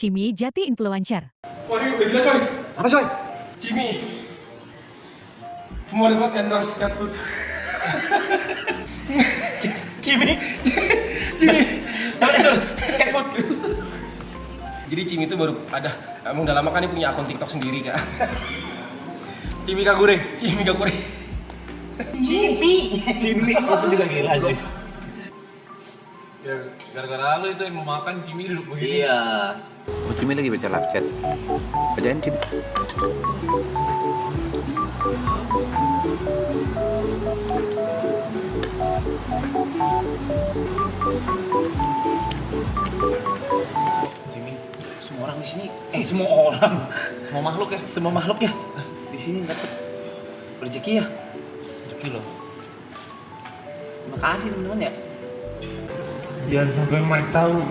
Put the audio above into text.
Cimi Jati Influencer. Wah, ini udah gila coy. Apa coy? Cimi mau dapat endorse cat food. Cimi dapat endorse cat food. Jadi Cimi itu baru ada, emang udah lama kan dia punya akun TikTok sendiri kan. Cimi Kagure. Cimi itu juga gila sih. Ya, gara-gara lu itu yang mau makan Cimi duduk begini. Iya. Oh, Cimi lagi baca live chat. Bacain, Cimi. Cimi, semua orang di sini, semua makhluk ya di sini dapat rezeki ya. Rezeki loh. Terima kasih teman-teman ya. Biar sampai Mike tahu.